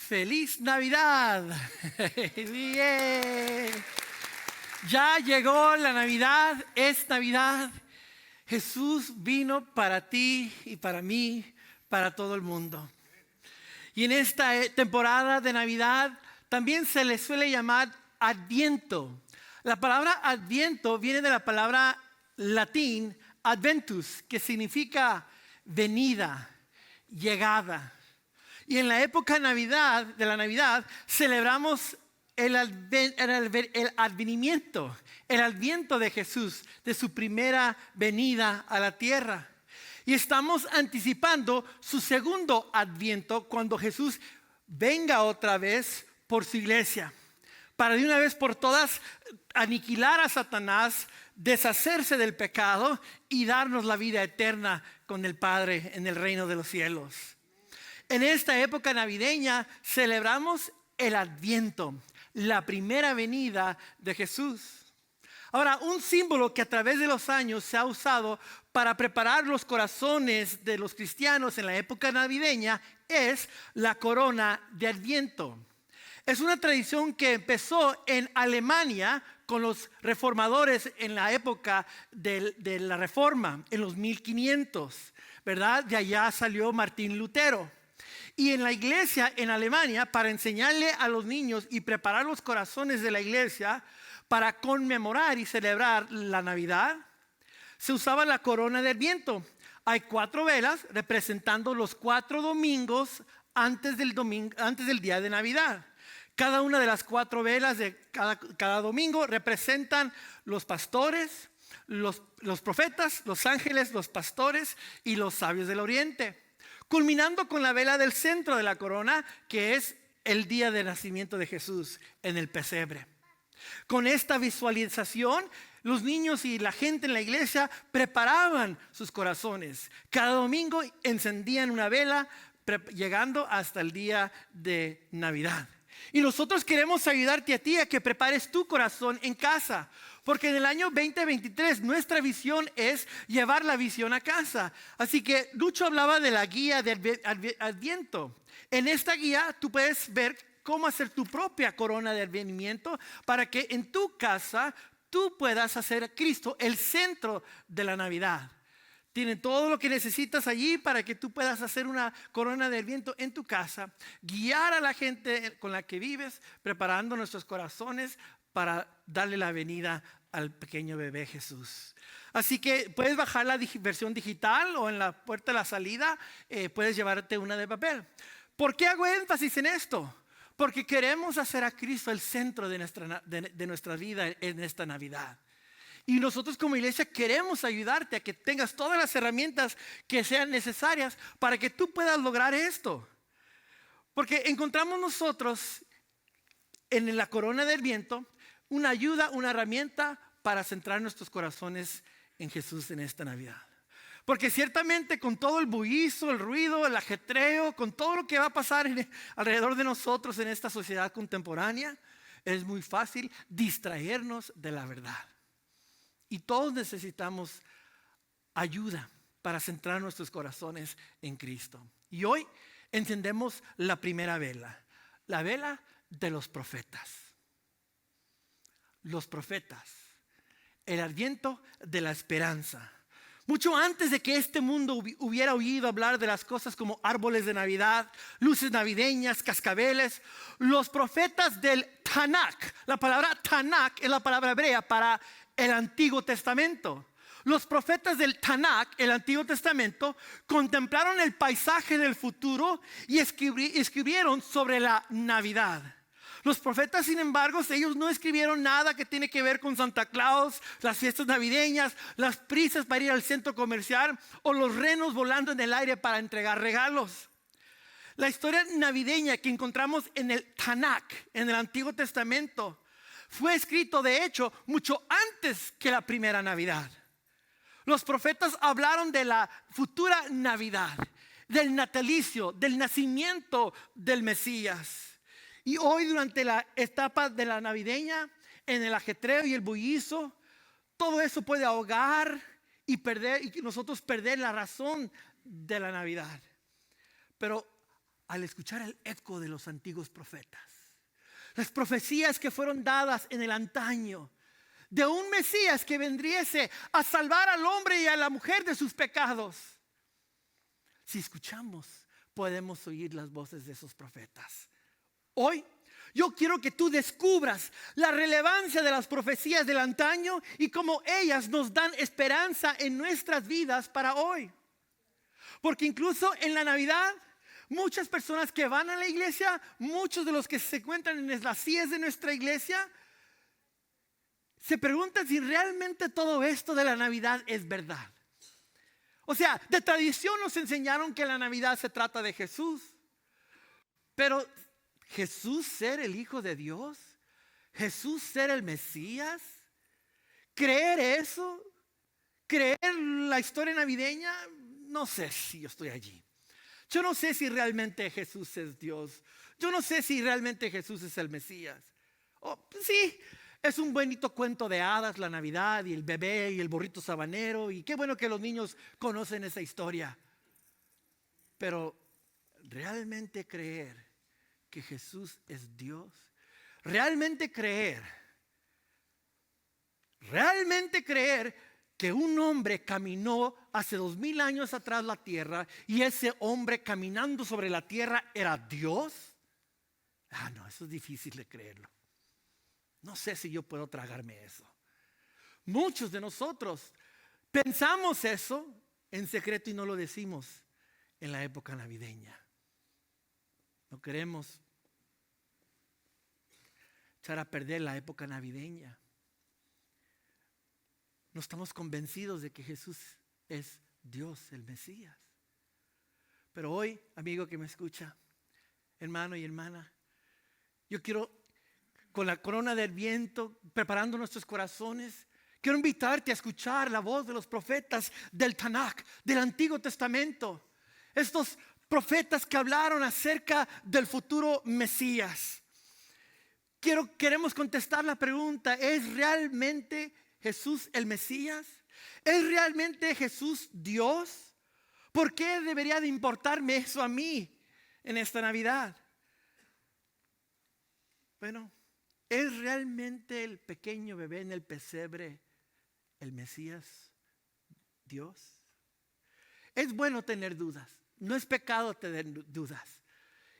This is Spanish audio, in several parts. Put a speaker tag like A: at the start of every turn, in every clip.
A: ¡Feliz Navidad! ¡Bien! Ya llegó la Navidad, es Navidad. Jesús vino para ti y para mí, para todo el mundo. Y en esta temporada de Navidad también se le suele llamar Adviento. La palabra Adviento viene de la palabra latín adventus, que significa venida, llegada. Y en la época de la Navidad, celebramos el advenimiento de Jesús, de su primera venida a la tierra. Y estamos anticipando su segundo adviento cuando Jesús venga otra vez por su iglesia, para de una vez por todas aniquilar a Satanás, deshacerse del pecado y darnos la vida eterna con el Padre en el reino de los cielos. En esta época navideña celebramos el Adviento, la primera venida de Jesús. Ahora, un símbolo que a través de los años se ha usado para preparar los corazones de los cristianos en la época navideña es la corona de Adviento. Es una tradición que empezó en Alemania con los reformadores en la época de la Reforma, en los 1500, ¿verdad? De allá salió Martín Lutero. Y en la iglesia en Alemania, para enseñarle a los niños y preparar los corazones de la iglesia para conmemorar y celebrar la Navidad, se usaba la corona de Adviento. Hay 4 velas representando los 4 domingos antes del día de Navidad. Cada una de las 4 velas de cada domingo representan los pastores, los profetas, los ángeles, los pastores y los sabios del oriente. Culminando con la vela del centro de la corona, que es el día de nacimiento de Jesús en el pesebre. Con esta visualización, los niños y la gente en la iglesia preparaban sus corazones. Cada domingo encendían una vela, llegando hasta el día de Navidad. Y nosotros queremos ayudarte a ti a que prepares tu corazón en casa. Porque en el año 2023 nuestra visión es llevar la visión a casa. Así que Lucho hablaba de la guía de Adviento. En esta guía tú puedes ver cómo hacer tu propia corona de advenimiento para que en tu casa tú puedas hacer a Cristo el centro de la Navidad. Tiene todo lo que necesitas allí para que tú puedas hacer una corona de adviento en tu casa, guiar a la gente con la que vives, preparando nuestros corazones para darle la venida al pequeño bebé Jesús. Así que puedes bajar la versión digital o en la puerta de la salida puedes llevarte una de papel. ¿Por qué hago énfasis en esto? Porque queremos hacer a Cristo el centro de nuestra vida en esta Navidad. Y nosotros como iglesia queremos ayudarte a que tengas todas las herramientas que sean necesarias para que tú puedas lograr esto. Porque encontramos nosotros en la corona del viento una ayuda, una herramienta para centrar nuestros corazones en Jesús en esta Navidad. Porque ciertamente con todo el bullicio, el ruido, el ajetreo, con todo lo que va a pasar alrededor de nosotros en esta sociedad contemporánea, es muy fácil distraernos de la verdad. Y todos necesitamos ayuda para centrar nuestros corazones en Cristo. Y hoy encendemos la primera vela, la vela de los profetas. Los profetas, el adviento de la esperanza. Mucho antes de que este mundo hubiera oído hablar de las cosas como árboles de Navidad, luces navideñas, cascabeles, los profetas del Tanakh, la palabra Tanakh es la palabra hebrea para el Antiguo Testamento. Los profetas del Tanakh, el Antiguo Testamento, contemplaron el paisaje del futuro y escribieron sobre la Navidad. Los profetas, sin embargo, ellos no escribieron nada que tiene que ver con Santa Claus, las fiestas navideñas, las prisas para ir al centro comercial o los renos volando en el aire para entregar regalos. La historia navideña que encontramos en el Tanakh, en el Antiguo Testamento, fue escrito de hecho mucho antes que la primera Navidad. Los profetas hablaron de la futura Navidad, del natalicio, del nacimiento del Mesías. Y hoy durante la etapa de la navideña, en el ajetreo y el bullicio, todo eso puede ahogar y nosotros perder la razón de la Navidad. Pero al escuchar el eco de los antiguos profetas. Las profecías que fueron dadas en el antaño de un Mesías que vendriese a salvar al hombre y a la mujer de sus pecados. Si escuchamos, podemos oír las voces de esos profetas. Hoy yo quiero que tú descubras la relevancia de las profecías del antaño y cómo ellas nos dan esperanza en nuestras vidas para hoy. Porque incluso en la Navidad, muchas personas que van a la iglesia, muchos de los que se encuentran en las sillas de nuestra iglesia, se preguntan si realmente todo esto de la Navidad es verdad. O sea, de tradición nos enseñaron que la Navidad se trata de Jesús. Pero Jesús ser el Hijo de Dios, Jesús ser el Mesías, creer eso, creer la historia navideña, no sé si yo estoy allí. Yo no sé si realmente Jesús es Dios. Yo no sé si realmente Jesús es el Mesías. Sí, es un bonito cuento de hadas la Navidad y el bebé y el burrito sabanero. Y qué bueno que los niños conocen esa historia. Pero realmente creer que Jesús es Dios, realmente creer que un hombre caminó hace 2000 años atrás la tierra y ese hombre caminando sobre la tierra era Dios. No, eso es difícil de creerlo. No sé si yo puedo tragarme eso. Muchos de nosotros pensamos eso en secreto y no lo decimos en la época navideña. No queremos echar a perder la época navideña. No estamos convencidos de que Jesús es Dios, el Mesías. Pero hoy, amigo que me escucha, hermano y hermana, yo quiero, con la corona del viento, preparando nuestros corazones, quiero invitarte a escuchar la voz de los profetas del Tanakh, del Antiguo Testamento. Estos profetas que hablaron acerca del futuro Mesías. Queremos contestar la pregunta: ¿es realmente Jesús el Mesías? ¿Es realmente Jesús Dios? ¿Por qué debería de importarme eso a mí en esta Navidad? Bueno, ¿es realmente el pequeño bebé en el pesebre el Mesías Dios? Es bueno tener dudas. No es pecado tener dudas.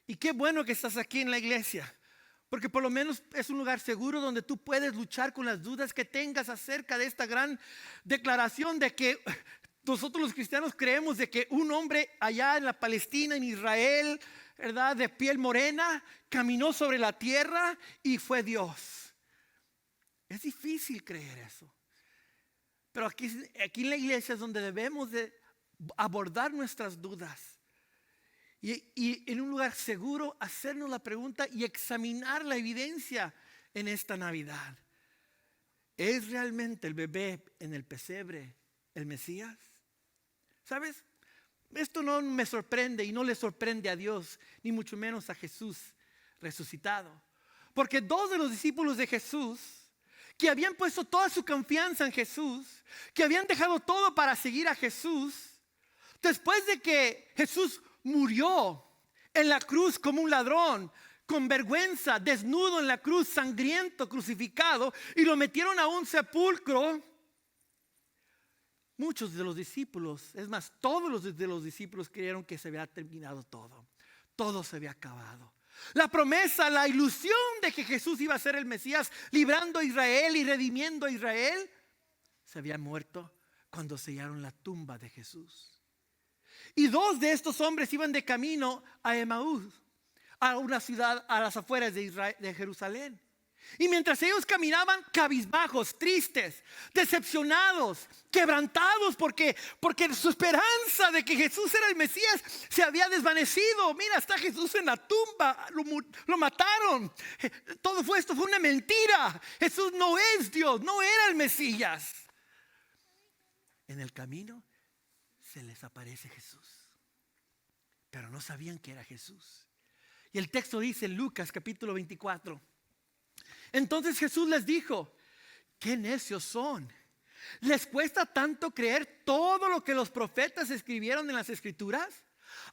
A: Y qué bueno que estás aquí en la iglesia, porque por lo menos es un lugar seguro donde tú puedes luchar con las dudas que tengas acerca de esta gran declaración de que nosotros los cristianos creemos de que un hombre allá en la Palestina, en Israel, ¿verdad?, de piel morena, caminó sobre la tierra y fue Dios. Es difícil creer eso. Pero aquí en la iglesia es donde debemos de abordar nuestras dudas y en un lugar seguro hacernos la pregunta y examinar la evidencia en esta Navidad. ¿Es realmente el bebé en el pesebre el Mesías? ¿Sabes? Esto no me sorprende y no le sorprende a Dios, ni mucho menos a Jesús resucitado. Porque dos de los discípulos de Jesús, que habían puesto toda su confianza en Jesús, que habían dejado todo para seguir a Jesús, después de que Jesús murió en la cruz como un ladrón, con vergüenza, desnudo en la cruz, sangriento, crucificado, y lo metieron a un sepulcro, muchos de los discípulos, es más, todos de los discípulos creyeron que se había terminado todo. Todo se había acabado. La promesa, la ilusión de que Jesús iba a ser el Mesías, librando a Israel y redimiendo a Israel, se había muerto cuando sellaron la tumba de Jesús. Y dos de estos hombres iban de camino a Emaús, a una ciudad a las afueras de Jerusalén. Y mientras ellos caminaban cabizbajos, tristes, decepcionados, quebrantados porque su esperanza de que Jesús era el Mesías se había desvanecido. Mira, está Jesús en la tumba, lo mataron. Todo esto fue una mentira. Jesús no es Dios, no era el Mesías. En el camino se les aparece Jesús, pero no sabían que era Jesús. Y el texto dice en Lucas capítulo 24: entonces Jesús les dijo: qué necios son, ¿les cuesta tanto creer todo lo que los profetas escribieron en las escrituras?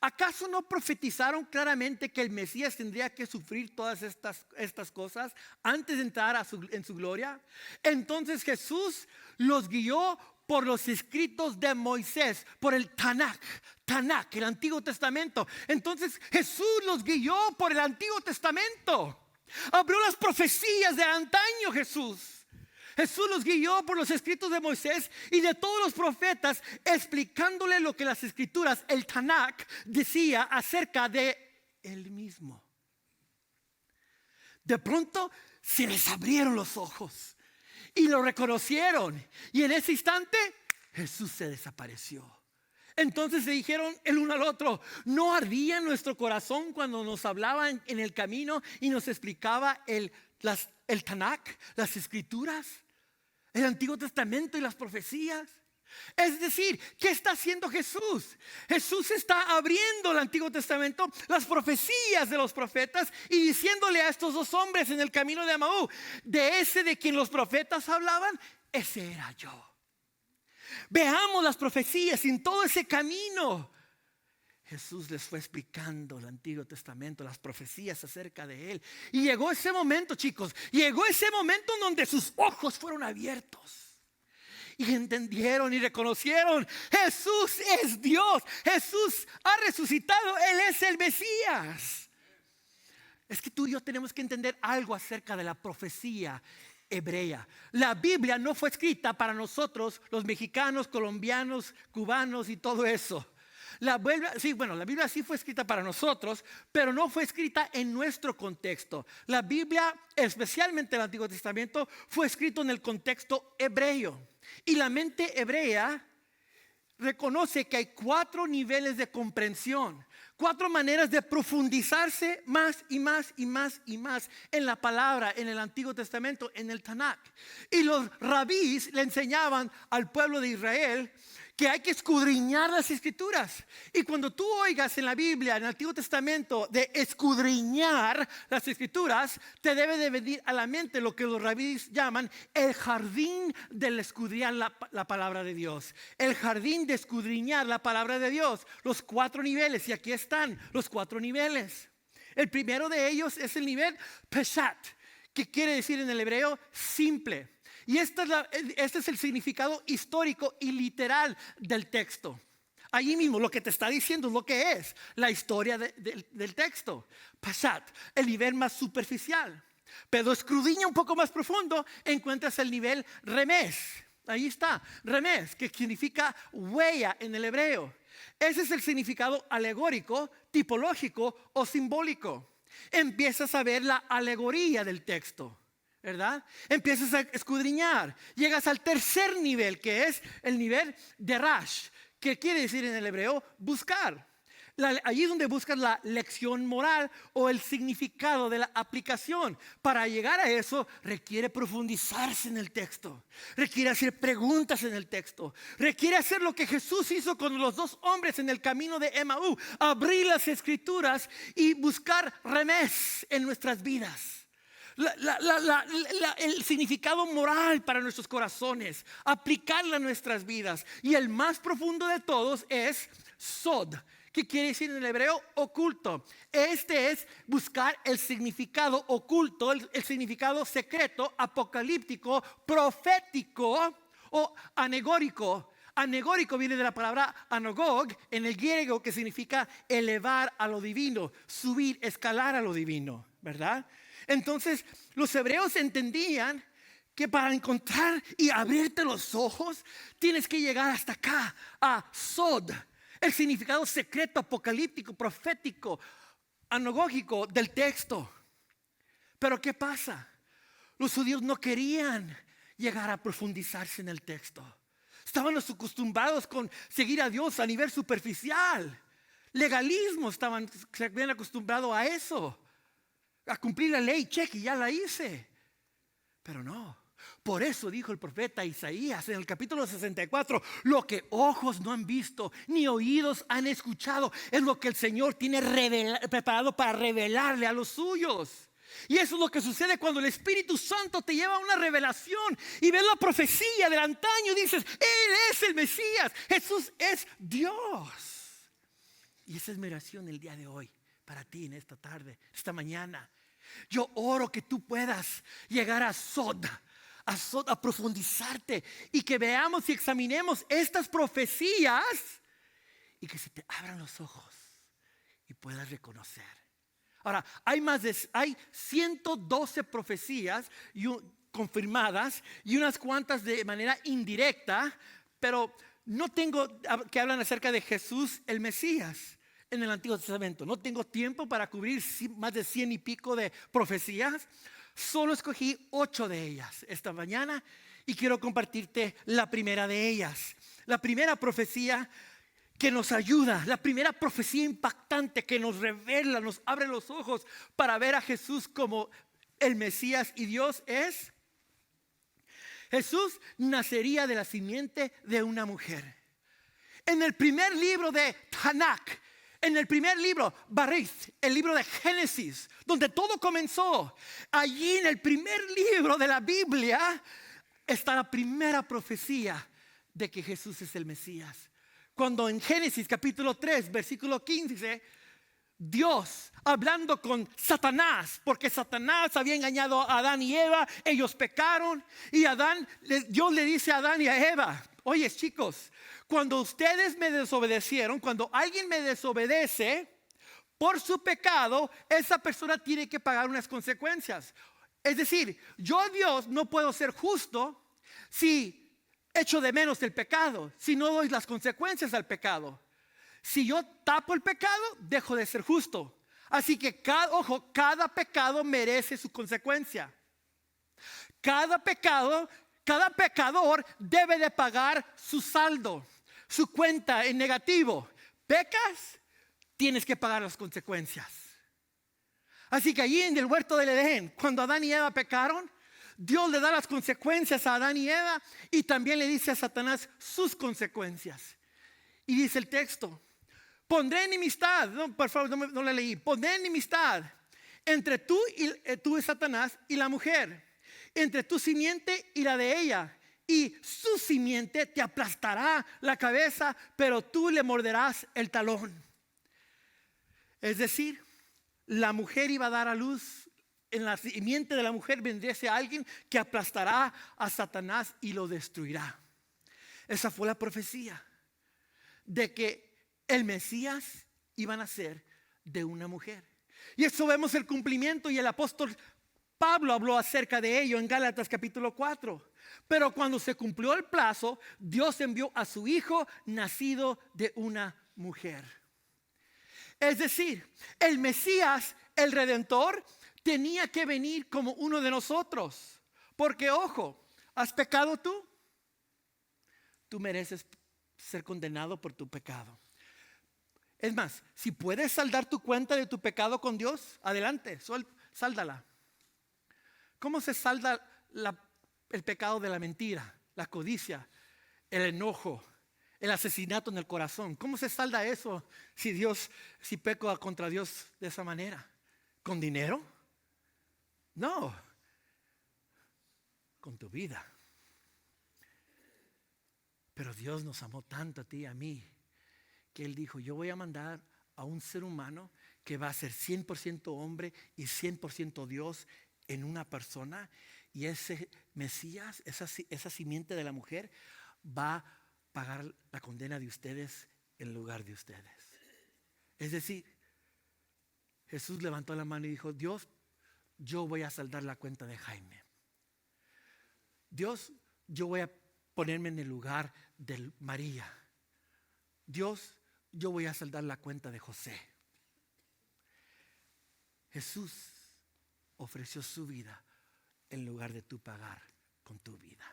A: ¿Acaso no profetizaron claramente que el Mesías tendría que sufrir todas estas cosas antes de entrar en su gloria? Entonces Jesús los guió por los escritos de Moisés, por el Tanakh, el Antiguo Testamento. Entonces Jesús los guió por el Antiguo Testamento. Abrió las profecías de antaño Jesús. Jesús los guió por los escritos de Moisés y de todos los profetas, explicándole lo que las escrituras, el Tanakh, decía acerca de él mismo. De pronto se les abrieron los ojos y lo reconocieron. Y en ese instante Jesús se desapareció. Entonces se dijeron el uno al otro: ¿no ardía nuestro corazón cuando nos hablaba en el camino y nos explicaba el Tanakh, las escrituras, el Antiguo Testamento y las profecías? Es decir, ¿qué está haciendo Jesús? Jesús está abriendo el Antiguo Testamento, las profecías de los profetas, y diciéndole a estos dos hombres en el camino de Emaú: de ese de quien los profetas hablaban, ese era yo. Veamos las profecías en todo ese camino. Jesús les fue explicando el Antiguo Testamento, las profecías acerca de él. Y llegó ese momento, chicos, llegó ese momento en donde sus ojos fueron abiertos y entendieron y reconocieron: Jesús es Dios, Jesús ha resucitado, Él es el Mesías. Es que tú y yo tenemos que entender algo acerca de la profecía hebrea. La Biblia no fue escrita para nosotros, los mexicanos, colombianos, cubanos y todo eso. La Biblia sí fue escrita para nosotros, pero no fue escrita en nuestro contexto. La Biblia, especialmente el Antiguo Testamento, fue escrito en el contexto hebreo. Y la mente hebrea reconoce que hay 4 niveles de comprensión, 4 maneras de profundizarse más y más y más y más en la palabra, en el Antiguo Testamento, en el Tanakh. Y los rabís le enseñaban al pueblo de Israel que hay que escudriñar las escrituras. Y cuando tú oigas en la Biblia, en el Antiguo Testamento, de escudriñar las escrituras, te debe de venir a la mente lo que los rabíes llaman el jardín del escudriñar la palabra de Dios. El jardín de escudriñar la palabra de Dios. Los 4 niveles, y aquí están los 4 niveles. El primero de ellos es el nivel peshat, que quiere decir en el hebreo simple. Y este es el significado histórico y literal del texto. Allí mismo lo que te está diciendo es lo que es la historia del texto. Pashat, el nivel más superficial. Pero escudriña un poco más profundo, encuentras el nivel remes. Ahí está, remes, que significa huella en el hebreo. Ese es el significado alegórico, tipológico o simbólico. Empiezas a ver la alegoría del texto, ¿verdad? Empiezas a escudriñar. Llegas al tercer nivel, que es el nivel de Rash, que quiere decir en el hebreo buscar. Allí es donde buscas la lección moral o el significado de la aplicación. Para llegar a eso requiere profundizarse en el texto, requiere hacer preguntas en el texto, requiere hacer lo que Jesús hizo con los 2 hombres en el camino de Emaú: abrir las escrituras y buscar remés en nuestras vidas. El significado moral para nuestros corazones, aplicarla a nuestras vidas. Y el más profundo de todos es sod, que quiere decir en el hebreo oculto. Este es buscar el significado oculto, el significado secreto, apocalíptico, profético o anegórico. Anegórico viene de la palabra anagog en el griego, que significa elevar a lo divino, subir, escalar a lo divino, ¿verdad? Entonces los hebreos entendían que para encontrar y abrirte los ojos tienes que llegar hasta acá, a sod, el significado secreto, apocalíptico, profético, anagógico del texto. Pero ¿qué pasa? Los judíos no querían llegar a profundizarse en el texto. Estaban acostumbrados con seguir a Dios a nivel superficial. Legalismo, se habían acostumbrado a eso, a cumplir la ley, cheque, ya la hice. Pero no. Por eso dijo el profeta Isaías en el capítulo 64: lo que ojos no han visto ni oídos han escuchado es lo que el Señor tiene preparado para revelarle a los suyos. Y eso es lo que sucede cuando el Espíritu Santo te lleva a una revelación y ves la profecía del antaño y dices: Él es el Mesías, Jesús es Dios. Y esa es mi oración el día de hoy, para ti en esta tarde, esta mañana. Yo oro que tú puedas llegar a Sod, a profundizarte y que veamos y examinemos estas profecías y que se te abran los ojos y puedas reconocer. Ahora, hay 112 profecías confirmadas y unas cuantas de manera indirecta, pero no tengo que hablar acerca de Jesús el Mesías en el Antiguo Testamento. No tengo tiempo para cubrir más de 100 y pico de profecías. Solo escogí 8 de ellas esta mañana y quiero compartirte la primera de ellas. La primera profecía que nos ayuda, la primera profecía impactante que nos revela, nos abre los ojos para ver a Jesús como el Mesías y Dios es: Jesús nacería de la simiente de una mujer. En el primer libro de Tanakh, en el primer libro, Barith, el libro de Génesis, donde todo comenzó, allí en el primer libro de la Biblia está la primera profecía de que Jesús es el Mesías. Cuando en Génesis capítulo 3, versículo 15, Dios hablando con Satanás, porque Satanás había engañado a Adán y Eva, ellos pecaron y Dios le dice a Adán y a Eva: oye, chicos, cuando ustedes me desobedecieron, cuando alguien me desobedece por su pecado, esa persona tiene que pagar unas consecuencias. Es decir, yo, Dios, no puedo ser justo si echo de menos el pecado, si no doy las consecuencias al pecado. Si yo tapo el pecado, dejo de ser justo. Así que cada pecado merece su consecuencia. Cada pecador debe de pagar su saldo, su cuenta en negativo. Pecas, tienes que pagar las consecuencias. Así que allí en el huerto del Edén, cuando Adán y Eva pecaron, Dios le da las consecuencias a Adán y Eva y también le dice a Satanás sus consecuencias. Y dice el texto: pondré enemistad, no, por favor, no la leí. Pondré enemistad entre tú y Satanás y la mujer, entre tu simiente y la de ella, y su simiente te aplastará la cabeza, pero tú le morderás el talón. Es decir, la mujer iba a dar a luz. En la simiente de la mujer vendría alguien que aplastará a Satanás y lo destruirá. Esa fue la profecía de que el Mesías iba a nacer de una mujer. Y eso vemos el cumplimiento, y el apóstol Pablo habló acerca de ello en Gálatas capítulo 4. Pero cuando se cumplió el plazo, Dios envió a su hijo nacido de una mujer. Es decir, el Mesías, el Redentor, tenía que venir como uno de nosotros. Porque, ojo, ¿has pecado tú? Tú mereces ser condenado por tu pecado. Es más, si puedes saldar tu cuenta de tu pecado con Dios, adelante, sáldala. ¿Cómo se salda el pecado de la mentira, la codicia, el enojo, el asesinato en el corazón? ¿Cómo se salda eso si peco contra Dios de esa manera? ¿Con dinero? No, con tu vida. Pero Dios nos amó tanto a ti y a mí, que Él dijo: yo voy a mandar a un ser humano que va a ser 100% hombre y 100% Dios en una persona. Y ese Mesías, esa simiente de la mujer, va a pagar la condena de ustedes en lugar de ustedes. Es decir, Jesús levantó la mano y dijo: Dios, yo voy a saldar la cuenta de Jaime. Dios, yo voy a ponerme en el lugar de María. Dios, yo voy a saldar la cuenta de José. Jesús ofreció su vida en lugar de tú pagar con tu vida.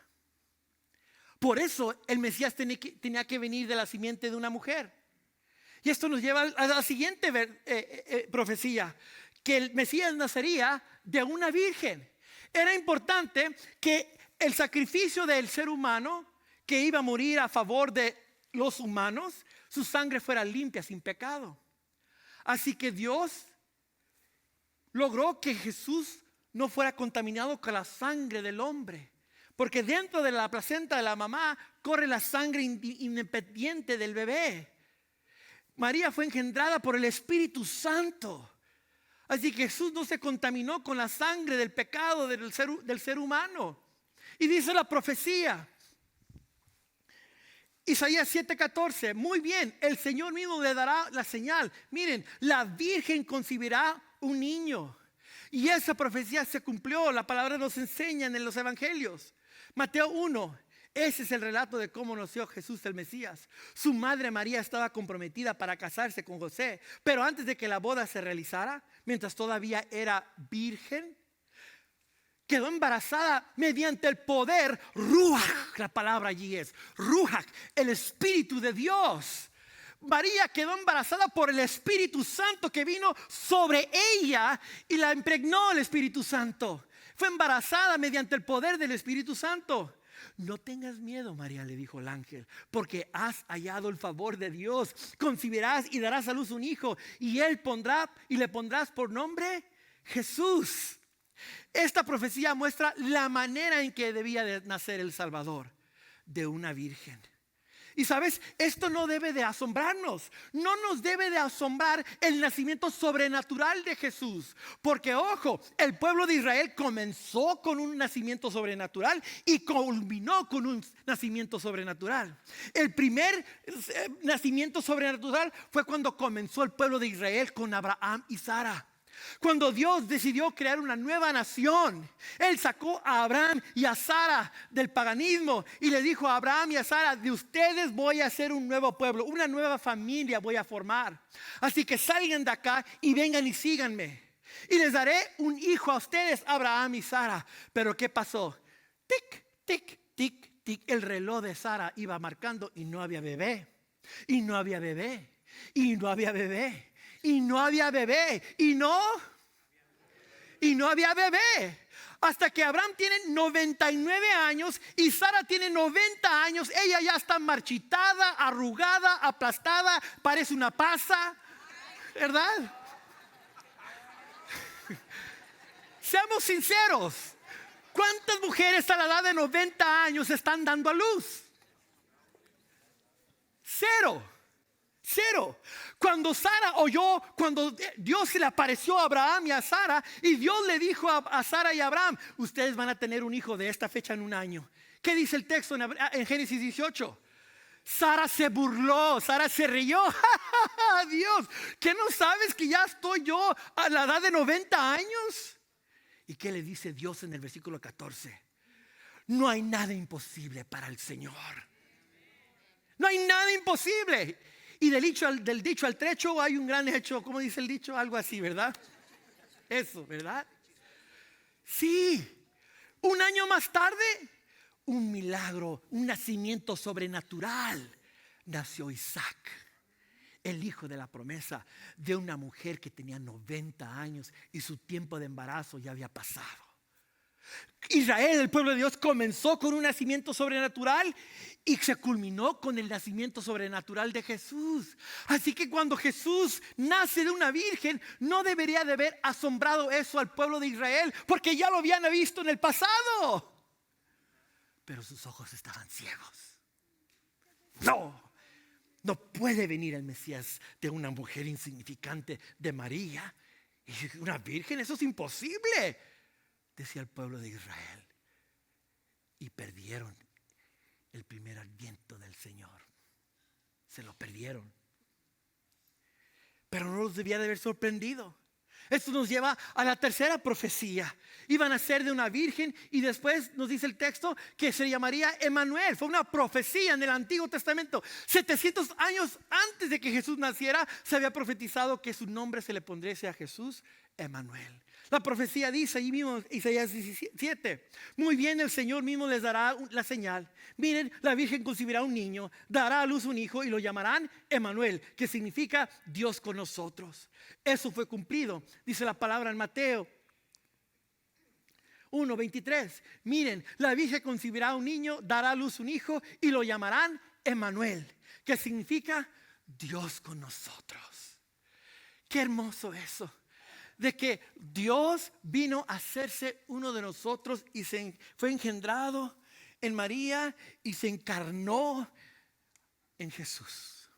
A: Por eso el Mesías tenía que venir de la simiente de una mujer. Y esto nos lleva a la siguiente profecía, que el Mesías nacería de una virgen. Era importante que el sacrificio del ser humano que iba a morir a favor de los humanos, su sangre fuera limpia, sin pecado. Así que Dios logró que Jesús no fuera contaminado con la sangre del hombre, porque dentro de la placenta de la mamá corre la sangre independiente del bebé. María fue engendrada por el Espíritu Santo. Así que Jesús no se contaminó con la sangre del pecado del ser humano. Y dice la profecía, Isaías 7:14, muy bien, el Señor mismo le dará la señal. Miren, la Virgen concebirá un niño. Y esa profecía se cumplió, la palabra nos enseña en los evangelios. Mateo 1, ese es el relato de cómo nació Jesús el Mesías. Su madre María estaba comprometida para casarse con José, pero antes de que la boda se realizara, mientras todavía era virgen, quedó embarazada mediante el poder Ruach. La palabra allí es Ruach, el Espíritu de Dios. María quedó embarazada por el Espíritu Santo que vino sobre ella y la impregnó el Espíritu Santo. Fue embarazada mediante el poder del Espíritu Santo. No tengas miedo, María, le dijo el ángel, porque has hallado el favor de Dios. Concebirás y darás a luz un hijo, y le pondrás por nombre Jesús. Esta profecía muestra la manera en que debía de nacer el Salvador, de una virgen. Y sabes, esto no debe de asombrarnos. No nos debe de asombrar el nacimiento sobrenatural de Jesús. Porque ojo, el pueblo de Israel comenzó con un nacimiento sobrenatural y culminó con un nacimiento sobrenatural. El primer nacimiento sobrenatural fue cuando comenzó el pueblo de Israel con Abraham y Sara. Cuando Dios decidió crear una nueva nación, Él sacó a Abraham y a Sara del paganismo y le dijo a Abraham y a Sara: de ustedes voy a hacer un nuevo pueblo, una nueva familia voy a formar. Así que salgan de acá y vengan y síganme. Y les daré un hijo a ustedes, Abraham y Sara. Pero ¿qué pasó? Tic, tic, tic, tic. El reloj de Sara iba marcando y no había bebé. Y no había bebé. Y no había bebé. Y no había bebé. Y no había bebé. Hasta que Abraham tiene 99 años y Sara tiene 90 años. Ella ya está marchitada, arrugada, aplastada. Parece una pasa, ¿verdad? Seamos sinceros. ¿Cuántas mujeres a la edad de 90 años están dando a luz? Cero. Cuando Dios se le apareció a Abraham y a Sara, y Dios le dijo a Sara y a Abraham: ustedes van a tener un hijo de esta fecha en un año. ¿Qué dice el texto en Génesis 18? Sara se burló, Sara se rió. Dios, ¿qué no sabes que ya estoy yo a la edad de 90 años? ¿Y qué le dice Dios en el versículo 14? No hay nada imposible para el Señor. No hay nada imposible. Y del dicho al trecho hay un gran hecho. ¿Cómo dice el dicho? Algo así, ¿verdad? Eso, ¿verdad? Sí. Un año más tarde, un milagro, un nacimiento sobrenatural. Nació Isaac, el hijo de la promesa de una mujer que tenía 90 años y su tiempo de embarazo ya había pasado. Israel, el pueblo de Dios, comenzó con un nacimiento sobrenatural y se culminó con el nacimiento sobrenatural de Jesús. Así que cuando Jesús nace de una virgen, no debería de haber asombrado eso al pueblo de Israel, porque ya lo habían visto en el pasado. Pero sus ojos estaban ciegos. No puede venir el Mesías de una mujer insignificante, de María, y una virgen. Eso es imposible, decía el pueblo de Israel. Y perdieron el primer adviento del Señor. Se lo perdieron. Pero no los debía de haber sorprendido. Esto nos lleva a la tercera profecía. Iban a ser de una virgen, y después nos dice el texto que se llamaría Emanuel. Fue una profecía en el Antiguo Testamento. 700 años antes de que Jesús naciera, se había profetizado que su nombre se le pondría a Jesús, Emanuel. La profecía dice ahí mismo, Isaías 17: muy bien, el Señor mismo les dará la señal. Miren, la virgen concebirá un niño, dará a luz un hijo y lo llamarán Emanuel, que significa Dios con nosotros. Eso fue cumplido, dice la palabra en Mateo 1:23. Miren, la virgen concebirá un niño, dará a luz un hijo y lo llamarán Emanuel, que significa Dios con nosotros. Qué hermoso eso, de que Dios vino a hacerse uno de nosotros y fue engendrado en María y se encarnó en Jesús.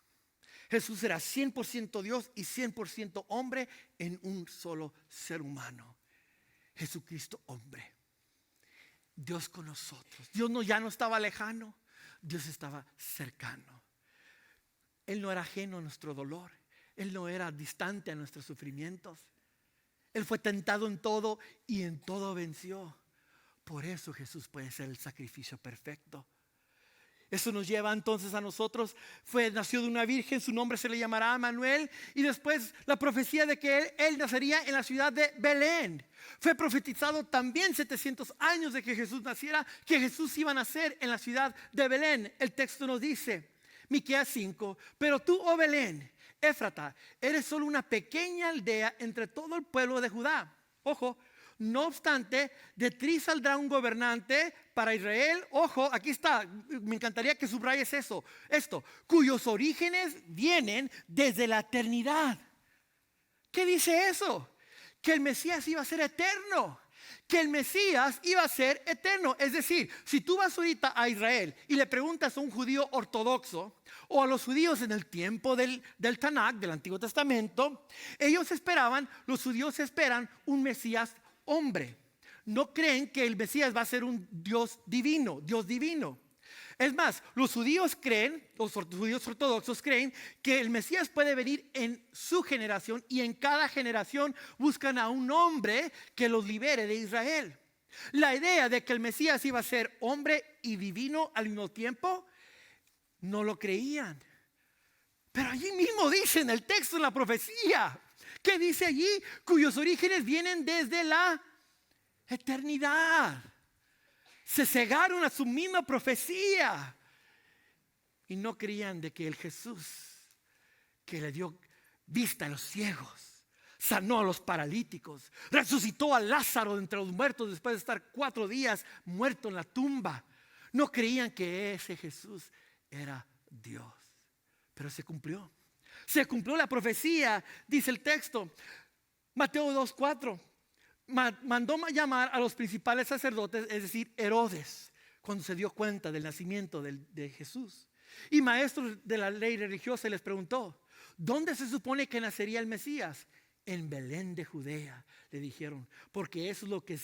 A: Jesús era 100% Dios y 100% hombre en un solo ser humano. Jesucristo hombre. Dios con nosotros. Dios ya no estaba lejano, Dios estaba cercano. Él no era ajeno a nuestro dolor. Él no era distante a nuestros sufrimientos. Él fue tentado en todo y en todo venció. Por eso Jesús puede ser el sacrificio perfecto. Eso nos lleva entonces a nosotros. Nació de una virgen, su nombre se le llamará Manuel. Y después la profecía de que él nacería en la ciudad de Belén. Fue profetizado también 700 años de que Jesús naciera, que Jesús iba a nacer en la ciudad de Belén. El texto nos dice, Miqueas 5, pero tú, oh Belén, Éfrata, eres solo una pequeña aldea entre todo el pueblo de Judá. Ojo, no obstante, de ti saldrá un gobernante para Israel. Ojo, aquí está, me encantaría que subrayes esto, cuyos orígenes vienen desde la eternidad. ¿Qué dice eso? Que el Mesías iba a ser eterno. Que el Mesías iba a ser eterno. Es decir, si tú vas ahorita a Israel y le preguntas a un judío ortodoxo o a los judíos en el tiempo del Tanakh, del Antiguo Testamento, los judíos esperan un Mesías hombre. No creen que el Mesías va a ser un Dios divino. Es más, los judíos ortodoxos creen que el Mesías puede venir en su generación y en cada generación buscan a un hombre que los libere de Israel. La idea de que el Mesías iba a ser hombre y divino al mismo tiempo, no lo creían. Pero allí mismo dice en el texto, en la profecía, que dice allí, cuyos orígenes vienen desde la eternidad. Se cegaron a su misma profecía y no creían de que el Jesús que le dio vista a los ciegos, sanó a los paralíticos, resucitó a Lázaro de entre los muertos después de estar 4 días muerto en la tumba, no creían que ese Jesús era Dios. Pero se cumplió la profecía, dice el texto, Mateo 2:4. Mandó llamar a los principales sacerdotes, es decir, Herodes, cuando se dio cuenta del nacimiento de Jesús. Y maestros de la ley religiosa les preguntó, ¿dónde se supone que nacería el Mesías? En Belén de Judea, le dijeron, porque eso es lo que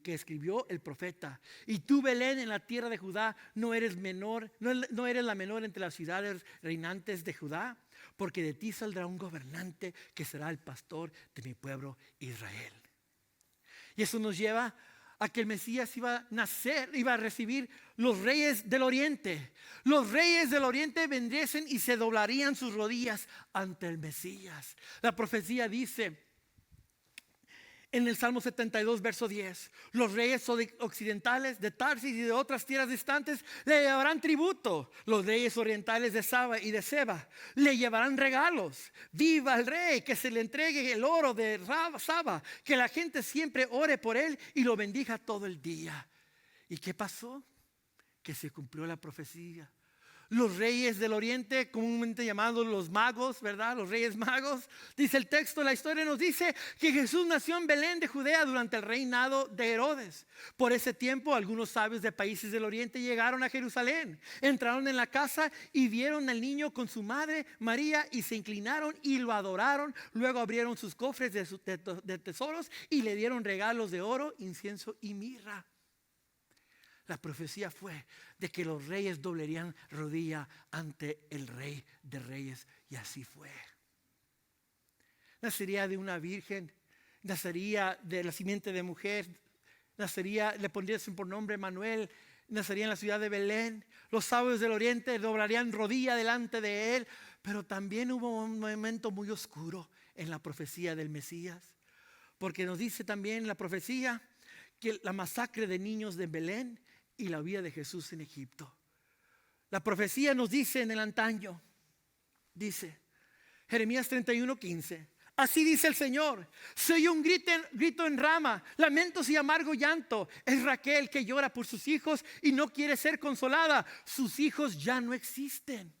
A: escribió el profeta. Y tú, Belén, en la tierra de Judá, no eres la menor entre las ciudades reinantes de Judá, porque de ti saldrá un gobernante que será el pastor de mi pueblo Israel. Y eso nos lleva a que el Mesías iba a nacer, iba a recibir los reyes del oriente. Los reyes del oriente vendrían y se doblarían sus rodillas ante el Mesías. La profecía dice en el Salmo 72, verso 10, los reyes occidentales de Tarsis y de otras tierras distantes le llevarán tributo. Los reyes orientales de Saba y de Seba le llevarán regalos. Viva el rey, que se le entregue el oro de Saba, que la gente siempre ore por él y lo bendiga todo el día. ¿Y qué pasó? Que se cumplió la profecía. Los reyes del oriente, comúnmente llamados los magos, ¿verdad? Los reyes magos. Dice el texto, la historia nos dice que Jesús nació en Belén de Judea durante el reinado de Herodes. Por ese tiempo, algunos sabios de países del oriente llegaron a Jerusalén. Entraron en la casa y vieron al niño con su madre María y se inclinaron y lo adoraron. Luego abrieron sus cofres de tesoros y le dieron regalos de oro, incienso y mirra. La profecía fue de que los reyes doblarían rodilla ante el Rey de Reyes, y así fue. Nacería de una virgen, nacería de la simiente de mujer, le pondrían por nombre Manuel, nacería en la ciudad de Belén. Los sabios del oriente doblarían rodilla delante de él, pero también hubo un momento muy oscuro en la profecía del Mesías, porque nos dice también la profecía que la masacre de niños de Belén y la vida de Jesús en Egipto. La profecía nos dice en el antaño, dice Jeremías 31:15, así dice el Señor, se oye un grito en Rama, lamentos y amargo llanto. Es Raquel que llora por sus hijos y no quiere ser consolada. Sus hijos ya no existen.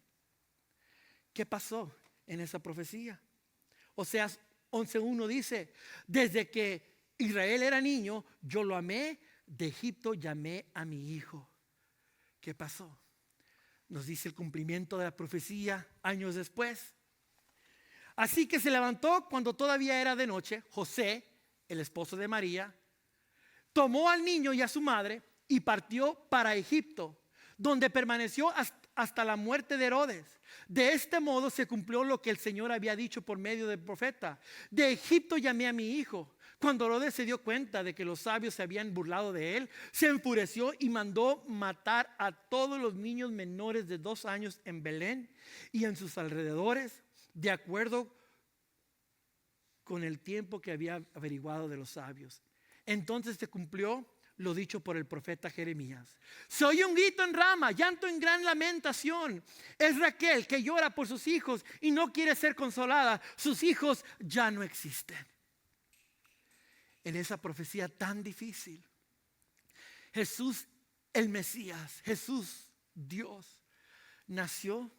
A: ¿Qué pasó en esa profecía? Oseas 11:1 dice, desde que Israel era niño, yo lo amé. De Egipto llamé a mi hijo. ¿Qué pasó? Nos dice el cumplimiento de la profecía años después. Así que se levantó cuando todavía era de noche. José, el esposo de María, tomó al niño y a su madre y partió para Egipto, donde permaneció hasta la muerte de Herodes. De este modo se cumplió lo que el Señor había dicho por medio del profeta: de Egipto llamé a mi hijo. Cuando Herodes se dio cuenta de que los sabios se habían burlado de él, se enfureció y mandó matar a todos los niños menores de 2 años en Belén y en sus alrededores, de acuerdo con el tiempo que había averiguado de los sabios. Entonces se cumplió lo dicho por el profeta Jeremías. Se oye un grito en Rama, llanto en gran lamentación. Es Raquel que llora por sus hijos y no quiere ser consolada. Sus hijos ya no existen. En esa profecía tan difícil, Jesús, el Mesías, Jesús, Dios, nació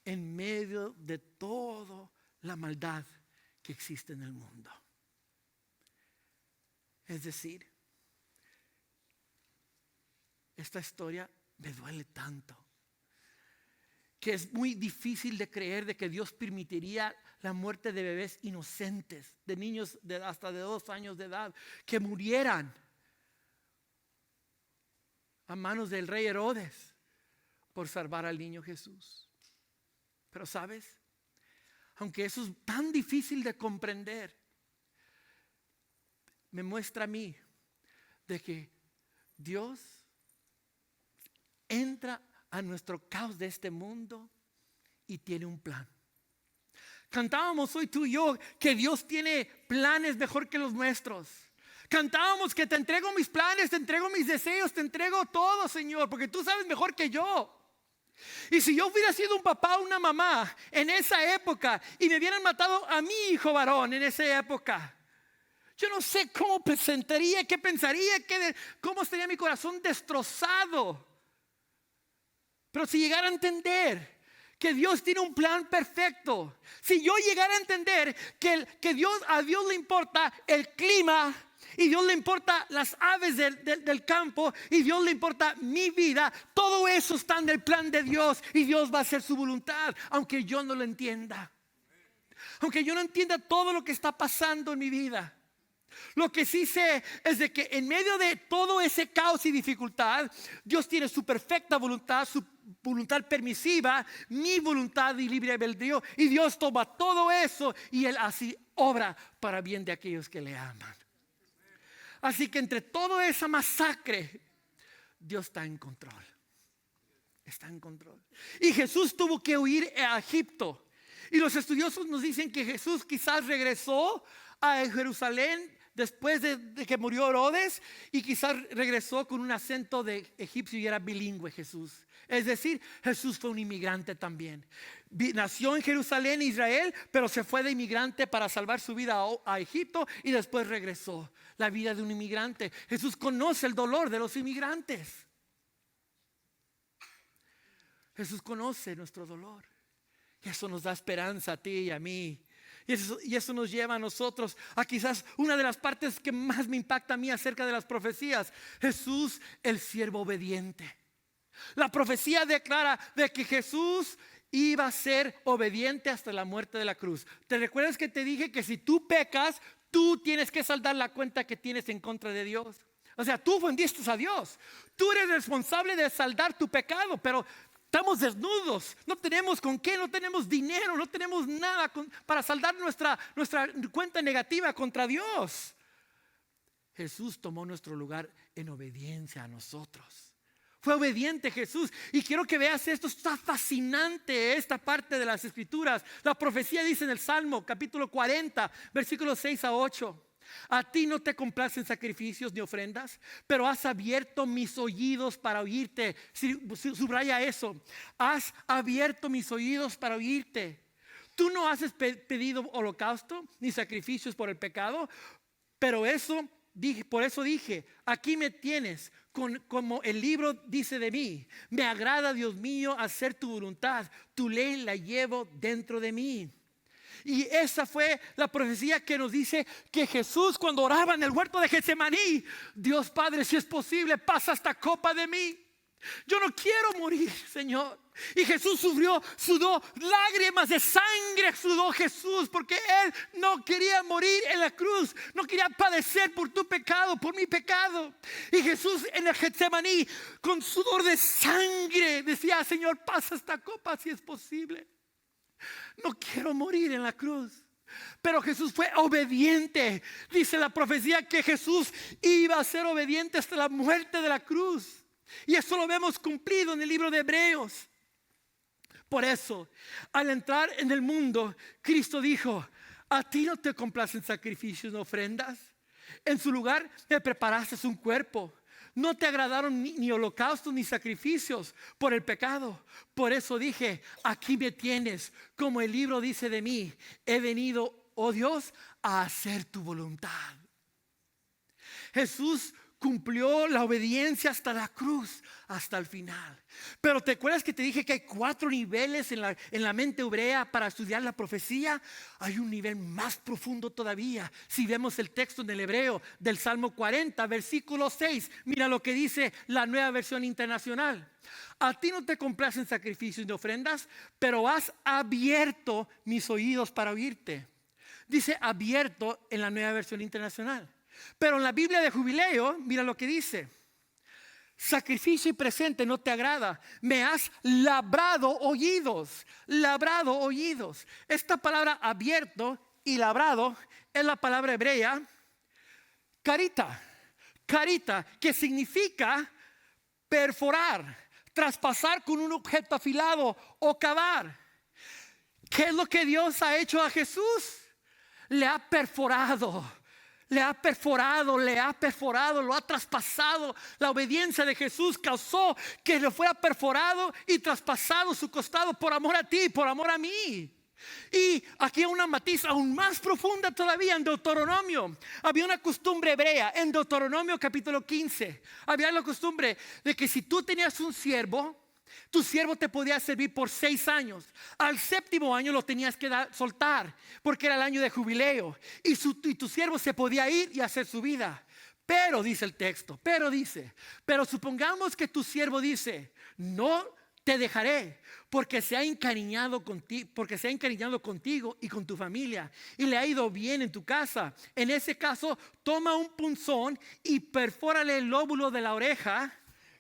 A: en medio de toda la maldad que existe en el mundo. Es decir, esta historia me duele tanto que es muy difícil de creer de que Dios permitiría la muerte de bebés inocentes, de niños hasta de 2 años de edad, que murieran a manos del rey Herodes por salvar al niño Jesús. Pero ¿sabes? Aunque eso es tan difícil de comprender, me muestra a mí de que Dios entra a nuestro caos de este mundo y tiene un plan. Cantábamos hoy tú y yo que Dios tiene planes mejor que los nuestros. Cantábamos que te entrego mis planes, te entrego mis deseos, te entrego todo, Señor, porque tú sabes mejor que yo. Y si yo hubiera sido un papá o una mamá en esa época y me hubieran matado a mi hijo varón en esa época, yo no sé cómo sentiría, qué pensaría, cómo estaría mi corazón destrozado. Pero si llegara a entender que Dios tiene un plan perfecto, si yo llegara a entender que a Dios le importa el clima, y Dios le importa las aves del campo, y Dios le importa mi vida, todo eso está en el plan de Dios, y Dios va a hacer su voluntad, aunque yo no lo entienda, aunque yo no entienda todo lo que está pasando en mi vida. Lo que sí sé es de que en medio de todo ese caos y dificultad, Dios tiene su perfecta voluntad, su voluntad permisiva, mi voluntad y libre albedrío, y Dios toma todo eso y Él así obra para bien de aquellos que le aman. Así que entre toda esa masacre, Dios está en control. Está en control. Y Jesús tuvo que huir a Egipto. Y los estudiosos nos dicen que Jesús quizás regresó a Jerusalén después de que murió Herodes, y quizás regresó con un acento de egipcio y era bilingüe Jesús. Es decir, Jesús fue un inmigrante también. Nació en Jerusalén, Israel, pero se fue de inmigrante para salvar su vida a Egipto y después regresó. La vida de un inmigrante. Jesús conoce el dolor de los inmigrantes. Jesús conoce nuestro dolor. Y eso nos da esperanza a ti y a mí. Y eso nos lleva a nosotros a quizás una de las partes que más me impacta a mí acerca de las profecías. Jesús, el siervo obediente. La profecía declara de que Jesús iba a ser obediente hasta la muerte de la cruz. ¿Te recuerdas que te dije que si tú pecas, tú tienes que saldar la cuenta que tienes en contra de Dios? O sea, tú ofendiste a Dios. Tú eres responsable de saldar tu pecado, pero estamos desnudos, no tenemos con qué, no tenemos dinero, no tenemos nada para saldar nuestra cuenta negativa contra Dios. Jesús tomó nuestro lugar en obediencia a nosotros. Fue obediente Jesús. Y quiero que veas esto, está fascinante esta parte de las Escrituras. La profecía dice en el Salmo capítulo 40, versículos 6 a 8. A ti no te complacen sacrificios ni ofrendas, pero has abierto mis oídos para oírte. Subraya eso. Has abierto mis oídos para oírte. Tú no has pedido holocausto ni sacrificios por el pecado, pero por eso dije, aquí me tienes, como el libro dice de mí. Me agrada, Dios mío, hacer tu voluntad. Tu ley la llevo dentro de mí. Y esa fue la profecía que nos dice que Jesús, cuando oraba en el huerto de Getsemaní, Dios Padre, si es posible, pasa esta copa de mí. Yo no quiero morir, Señor. Y Jesús sudó lágrimas de sangre, sudó Jesús, porque Él no quería morir en la cruz, no quería padecer por tu pecado, por mi pecado. Y Jesús en el Getsemaní, con sudor de sangre, decía: Señor, pasa esta copa si es posible. No quiero morir en la cruz. Pero Jesús fue obediente. Dice la profecía que Jesús iba a ser obediente hasta la muerte de la cruz. Y eso lo vemos cumplido en el libro de Hebreos. Por eso, al entrar en el mundo, Cristo dijo: a ti no te complacen sacrificios ni ofrendas. En su lugar me preparaste un cuerpo. No te agradaron ni holocaustos ni sacrificios por el pecado. Por eso dije: aquí me tienes, como el libro dice de mí. He venido, oh Dios, a hacer tu voluntad. Jesús cumplió la obediencia hasta la cruz, hasta el final. Pero ¿te acuerdas que te dije que hay 4 niveles en la mente hebrea para estudiar la profecía? Hay un nivel más profundo todavía. Si vemos el texto en el hebreo del Salmo 40, versículo 6, mira lo que dice la Nueva Versión Internacional. A ti no te complacen sacrificios ni ofrendas, pero has abierto mis oídos para oírte. Dice abierto en la Nueva Versión Internacional. Pero en la Biblia de Jubileo, mira lo que dice: sacrificio y presente no te agrada, me has labrado oídos. Labrado oídos. Esta palabra abierto y labrado es la palabra hebrea carita. Carita, que significa perforar, traspasar con un objeto afilado o cavar. ¿Qué es lo que Dios ha hecho a Jesús? Le ha perforado. Le ha perforado, lo ha traspasado. La obediencia de Jesús causó que le fuera perforado y traspasado su costado por amor a ti, por amor a mí. Y aquí hay una matiz aún más profunda todavía en Deuteronomio. Había una costumbre hebrea en Deuteronomio capítulo 15. Había la costumbre de que si tú tenías un siervo, tu siervo te podía servir por 6 años. Al 7º año lo tenías que soltar, porque era el año de jubileo. Y tu siervo se podía ir y hacer su vida. Pero dice el texto, pero supongamos que tu siervo dice: no te dejaré, porque se ha encariñado contigo y con tu familia, y le ha ido bien en tu casa. En ese caso, toma un punzón y perfórale el lóbulo de la oreja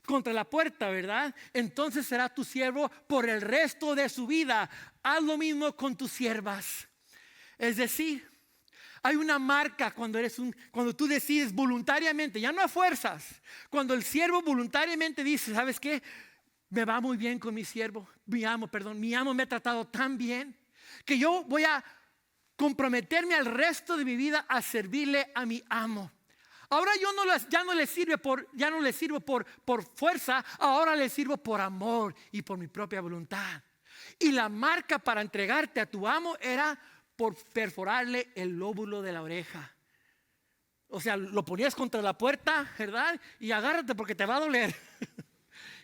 A: contra la puerta, ¿verdad? Entonces será tu siervo por el resto de su vida. Haz lo mismo con tus siervas. Es decir, hay una marca cuando tú decides voluntariamente, ya no a fuerzas. Cuando el siervo voluntariamente dice: ¿sabes qué? Me va muy bien con mi siervo. Mi amo me ha tratado tan bien que yo voy a comprometerme al resto de mi vida a servirle a mi amo. Ahora ya no le sirvo por fuerza, ahora le sirvo por amor y por mi propia voluntad. Y la marca para entregarte a tu amo era por perforarle el lóbulo de la oreja. O sea, lo ponías contra la puerta, ¿verdad? Y agárrate porque te va a doler.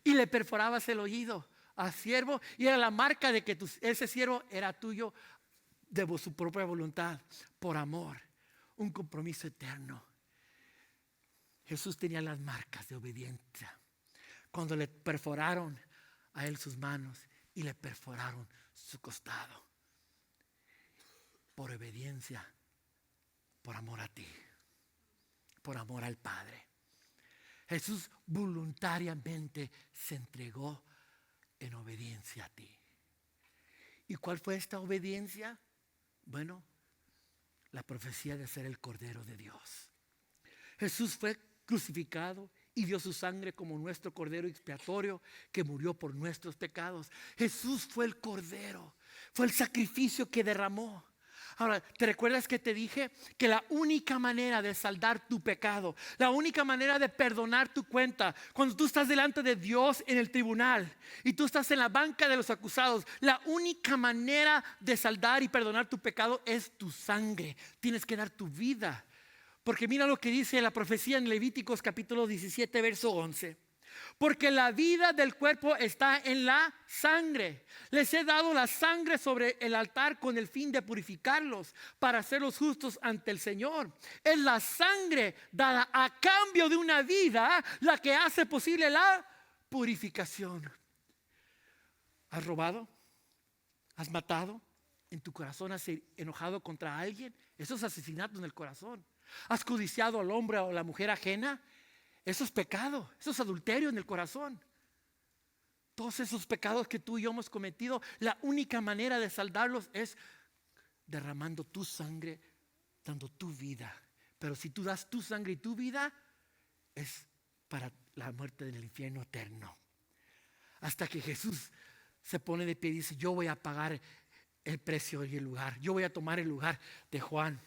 A: Y le perforabas el oído al siervo, y era la marca de que ese siervo era tuyo de su propia voluntad, por amor, un compromiso eterno. Jesús tenía las marcas de obediencia cuando le perforaron a él sus manos y le perforaron su costado. Por obediencia, por amor a ti, por amor al Padre. Jesús voluntariamente se entregó en obediencia a ti. ¿Y cuál fue esta obediencia? Bueno, la profecía de ser el Cordero de Dios. Jesús fue crucificado y dio su sangre como nuestro Cordero expiatorio que murió por nuestros pecados. Jesús fue el Cordero, fue el sacrificio que derramó. Ahora, ¿te recuerdas que te dije que la única manera de saldar tu pecado, la única manera de perdonar tu cuenta, cuando tú estás delante de Dios en el tribunal y tú estás en la banca de los acusados, la única manera de saldar y perdonar tu pecado es tu sangre? Tienes que dar tu vida. Porque mira lo que dice la profecía en Levíticos capítulo 17, verso 11. Porque la vida del cuerpo está en la sangre. Les he dado la sangre sobre el altar con el fin de purificarlos, para hacerlos justos ante el Señor. Es la sangre dada a cambio de una vida la que hace posible la purificación. ¿Has robado? ¿Has matado? ¿En tu corazón has enojado contra alguien? Eso es asesinato en el corazón. ¿Has codiciado al hombre o la mujer ajena? Eso es pecado, eso es adulterio en el corazón. Todos esos pecados que tú y yo hemos cometido, la única manera de saldarlos es derramando tu sangre, dando tu vida. Pero si tú das tu sangre y tu vida, es para la muerte del infierno eterno. Hasta que Jesús se pone de pie y dice: yo voy a pagar el precio y el lugar. Yo voy a tomar el lugar de Juan,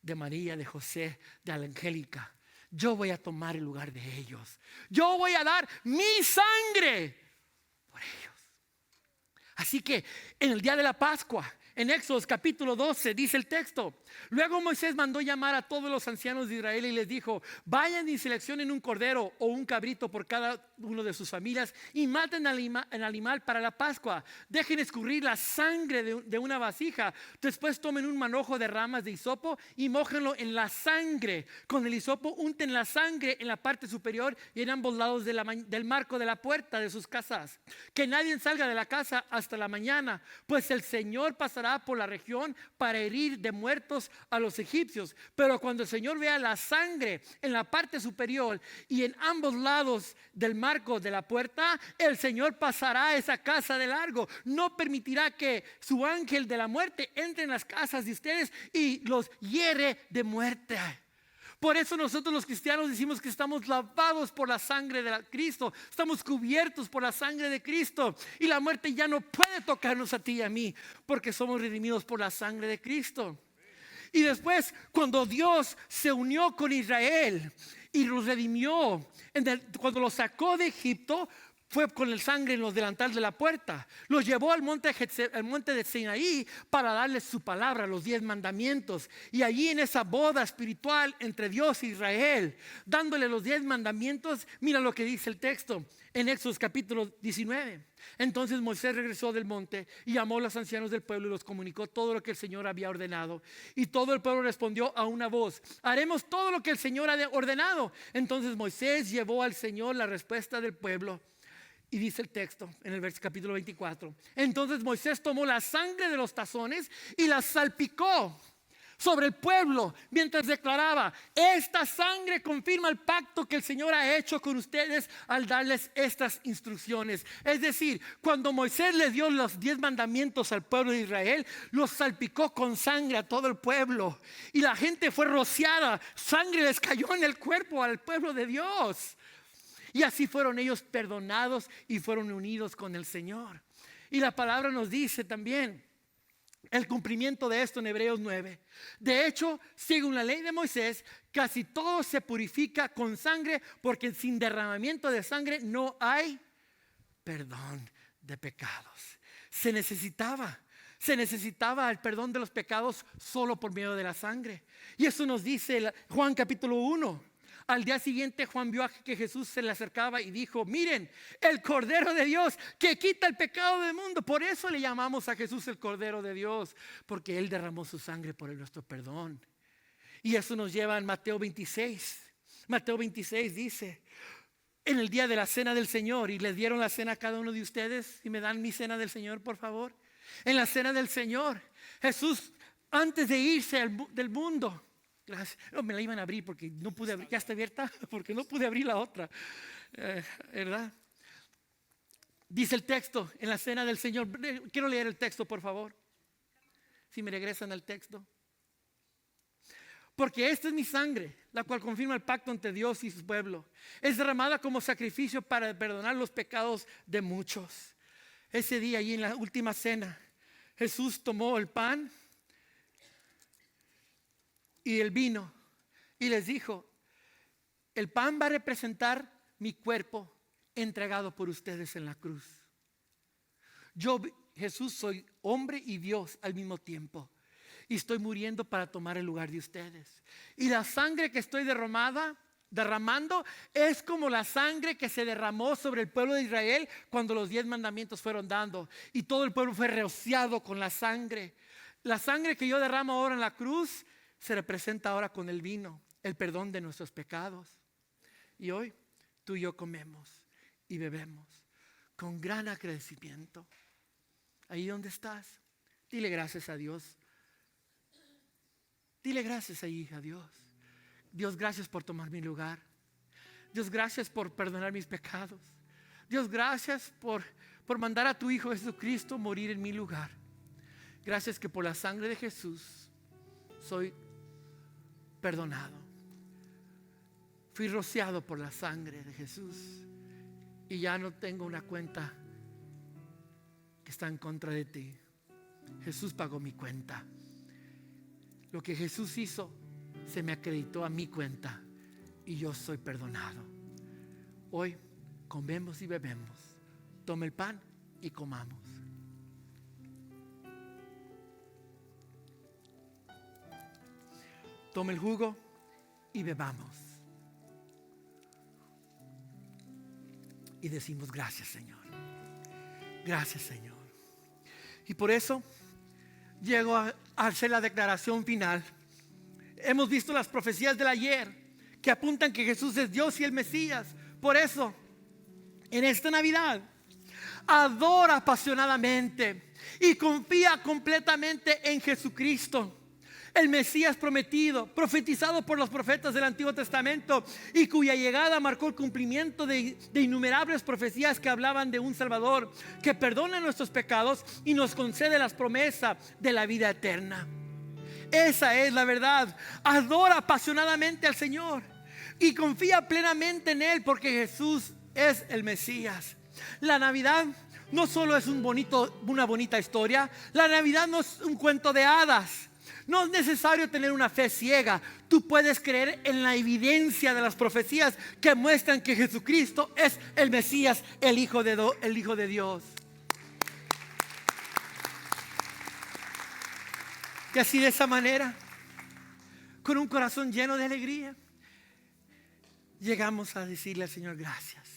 A: de María, de José, de Angélica. Yo voy a tomar el lugar de ellos. Yo voy a dar mi sangre por ellos. Así que en el día de la Pascua, en Éxodo capítulo 12 dice el texto: luego Moisés mandó llamar a todos los ancianos de Israel y les dijo: vayan y seleccionen un cordero o un cabrito por cada uno de sus familias y maten al animal para la Pascua. Dejen escurrir la sangre de una vasija. Después tomen un manojo de ramas de hisopo y mójenlo en la sangre. Con el hisopo unten la sangre en la parte superior y en ambos lados del marco de la puerta de sus casas. Que nadie salga de la casa hasta la mañana, pues el Señor pasará por la región para herir de muertos a los egipcios. Pero cuando el Señor vea la sangre en la parte superior y en ambos lados del marco de la puerta, el Señor pasará a esa casa de largo. No permitirá que su ángel de la muerte entre en las casas de ustedes y los hiere de muerte. Por eso nosotros los cristianos decimos que estamos lavados por la sangre de Cristo. Estamos cubiertos por la sangre de Cristo. Y la muerte ya no puede tocarnos a ti y a mí, porque somos redimidos por la sangre de Cristo. Y después, cuando Dios se unió con Israel y los redimió, cuando los sacó de Egipto, fue con el sangre en los delantales de la puerta. Los llevó al monte de Sinaí para darles su palabra, los 10 mandamientos. Y allí en esa boda espiritual entre Dios e Israel, dándole los 10 mandamientos, mira lo que dice el texto en Éxodo capítulo 19. Entonces Moisés regresó del monte y llamó a los ancianos del pueblo y los comunicó todo lo que el Señor había ordenado. Y todo el pueblo respondió a una voz: haremos todo lo que el Señor ha ordenado. Entonces Moisés llevó al Señor la respuesta del pueblo. Y dice el texto en el capítulo 24: entonces Moisés tomó la sangre de los tazones y la salpicó sobre el pueblo mientras declaraba: esta sangre confirma el pacto que el Señor ha hecho con ustedes al darles estas instrucciones. Es decir, cuando Moisés les dio los 10 mandamientos al pueblo de Israel, los salpicó con sangre a todo el pueblo. Y la gente fue rociada, sangre les cayó en el cuerpo al pueblo de Dios. Y así fueron ellos perdonados y fueron unidos con el Señor. Y la palabra nos dice también el cumplimiento de esto en Hebreos 9. De hecho, según la ley de Moisés, casi todo se purifica con sangre, porque sin derramamiento de sangre no hay perdón de pecados. Se necesitaba el perdón de los pecados solo por medio de la sangre. Y eso nos dice Juan capítulo 1. Al día siguiente Juan vio que Jesús se le acercaba y dijo: miren, el Cordero de Dios que quita el pecado del mundo. Por eso le llamamos a Jesús el Cordero de Dios, porque Él derramó su sangre por nuestro perdón. Y eso nos lleva a Mateo 26. Mateo 26 dice: en el día de la cena del Señor, y les dieron la cena a cada uno de ustedes. ¿Y me dan mi cena del Señor, por favor? En la cena del Señor, Jesús, antes de irse del mundo, gracias. No, me la iban a abrir porque no pude abrir. Ya está abierta porque no pude abrir la otra. ¿Verdad? Dice el texto en la cena del Señor. Quiero leer el texto, por favor. Si me regresan al texto. Porque esta es mi sangre, la cual confirma el pacto entre Dios y su pueblo. Es derramada como sacrificio para perdonar los pecados de muchos. Ese día, allí en la última cena, Jesús tomó el pan y el vino y les dijo: el pan va a representar mi cuerpo entregado por ustedes en la cruz. Yo, Jesús, soy hombre y Dios al mismo tiempo, y estoy muriendo para tomar el lugar de ustedes. Y la sangre que estoy derramando es como la sangre que se derramó sobre el pueblo de Israel cuando los 10 mandamientos fueron dando, y todo el pueblo fue rociado con la sangre. La sangre que yo derramo ahora en la cruz se representa ahora con el vino, el perdón de nuestros pecados. Y hoy tú y yo comemos y bebemos con gran agradecimiento. Ahí donde estás, dile gracias a Dios. Dile gracias ahí a Dios. Dios, gracias por tomar mi lugar. Dios, gracias por perdonar mis pecados. Dios, gracias por mandar a tu Hijo Jesucristo morir en mi lugar. Gracias que por la sangre de Jesús soy perdonado. Fui rociado por la sangre de Jesús y ya no tengo una cuenta que está en contra de ti. Jesús pagó mi cuenta. Lo que Jesús hizo se me acreditó a mi cuenta y yo soy perdonado. Hoy comemos y bebemos. Tome el pan y comamos. Tome el jugo y bebamos. Y decimos gracias, Señor. Gracias, Señor. Y por eso llego a hacer la declaración final. Hemos visto las profecías del ayer que apuntan que Jesús es Dios y el Mesías. Por eso, en esta Navidad, adora apasionadamente y confía completamente en Jesucristo, el Mesías prometido, profetizado por los profetas del Antiguo Testamento y cuya llegada marcó el cumplimiento de innumerables profecías que hablaban de un Salvador que perdona nuestros pecados y nos concede las promesas de la vida eterna. Esa es la verdad. Adora apasionadamente al Señor y confía plenamente en Él, porque Jesús es el Mesías. La Navidad no solo es una bonita historia. La Navidad no es un cuento de hadas. No es necesario tener una fe ciega. Tú puedes creer en la evidencia de las profecías que muestran que Jesucristo es el Mesías, el Hijo de Dios. Y así, de esa manera, con un corazón lleno de alegría, llegamos a decirle al Señor gracias.